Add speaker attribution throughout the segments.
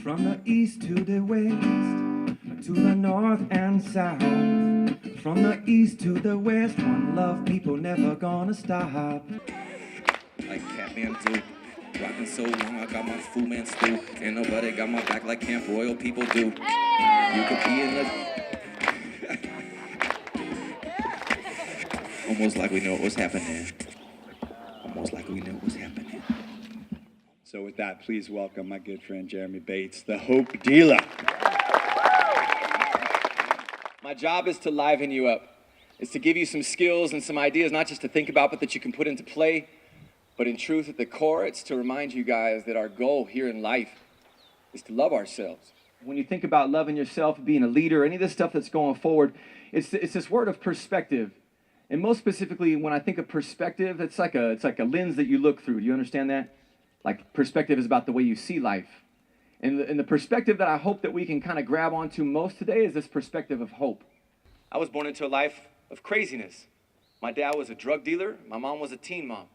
Speaker 1: From the east to the west, to the north and south. From the east to the west, one love, people never gonna stop.
Speaker 2: Like Kathmandu, rockin' so long, I got my Fu Manchu. Ain't nobody got my back like Camp Royal people do. You could be in the... Almost like we know what was happening. Almost like we knew what was happening.
Speaker 3: So with that, please welcome my good friend Jeremy Bates, the Hope Dealer.
Speaker 4: My job is to liven you up. It's to give you some skills and some ideas, not just to think about, but that you can put into play. But in truth, at the core, it's to remind you guys that our goal here in life is to love ourselves. When you think about loving yourself, being a leader, any of this stuff that's going forward, it's this word of perspective. And most specifically, when I think of perspective, it's like a lens that you look through. Do you understand that? Like, perspective is about the way you see life. And the perspective that I hope that we can kind of grab onto most today is this perspective of hope. I was born into a life of craziness. My dad was a drug dealer. My mom was a teen mom.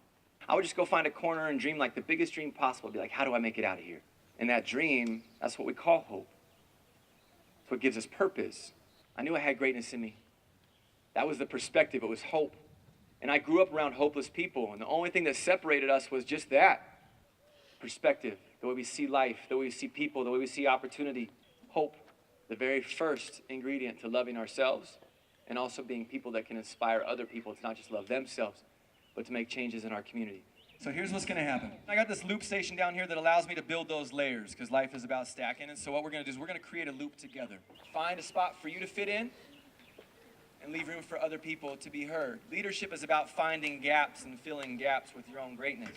Speaker 4: I would just go find a corner and dream like the biggest dream possible. Be like, how do I make it out of here? And that dream, that's what we call hope. It's what gives us purpose. I knew I had greatness in me. That was the perspective. It was hope. And I grew up around hopeless people. And the only thing that separated us was just that. Perspective. The way we see life. The way we see people. The way we see opportunity. Hope. The very first ingredient to loving ourselves. And also being people that can inspire other people to not just love themselves, but to make changes in our community. So here's what's gonna happen. I got this loop station down here that allows me to build those layers, because life is about stacking. And so what we're gonna do is we're gonna create a loop together. Find a spot for you to fit in, and leave room for other people to be heard. Leadership is about finding gaps and filling gaps with your own greatness.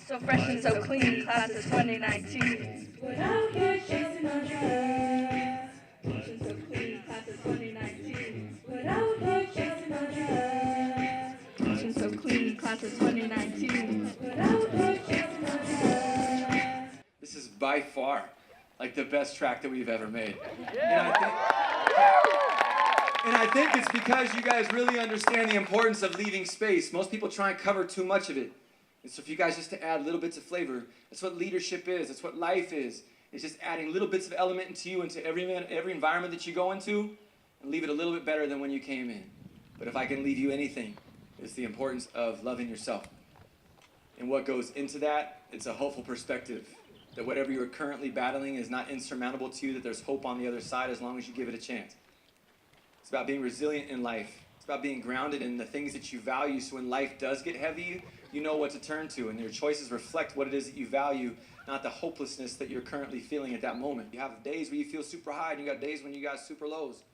Speaker 5: So fresh and so clean, class of 2019. Without your chasing on drugs. Fresh and so clean, class of 2019. Without your chasing on drugs. Fresh and so clean, class of 2019. Without your chasing on drugs.
Speaker 4: This is by far like the best track that we've ever made. And I think it's because you guys really understand the importance of leaving space. Most people try and cover too much of it. And so if you guys just to add little bits of flavor, that's what leadership is, that's what life is. It's just adding little bits of element into you, into every environment that you go into, and leave it a little bit better than when you came in. But if I can leave you anything, it's the importance of loving yourself. And what goes into that, it's a hopeful perspective. That whatever you're currently battling is not insurmountable to you, that there's hope on the other side as long as you give it a chance. It's about being resilient in life. It's about being grounded in the things that you value, so when life does get heavy, you know what to turn to, and your choices reflect what it is that you value, not the hopelessness that you're currently feeling at that moment. You have days where you feel super high, and you got days when you got super lows.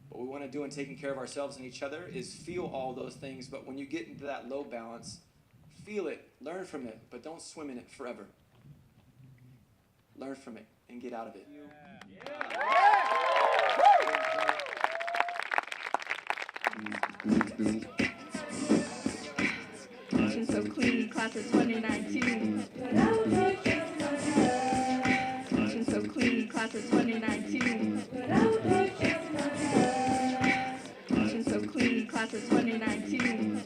Speaker 4: What we want to do in taking care of ourselves and each other is feel all those things, but when you get into that low balance, feel it, learn from it, but don't swim in it forever. Learn from it and get out of it.
Speaker 5: Fresh so clean, class of 2019. Fresh so clean, class of 2019. Fresh so clean, class of 2019.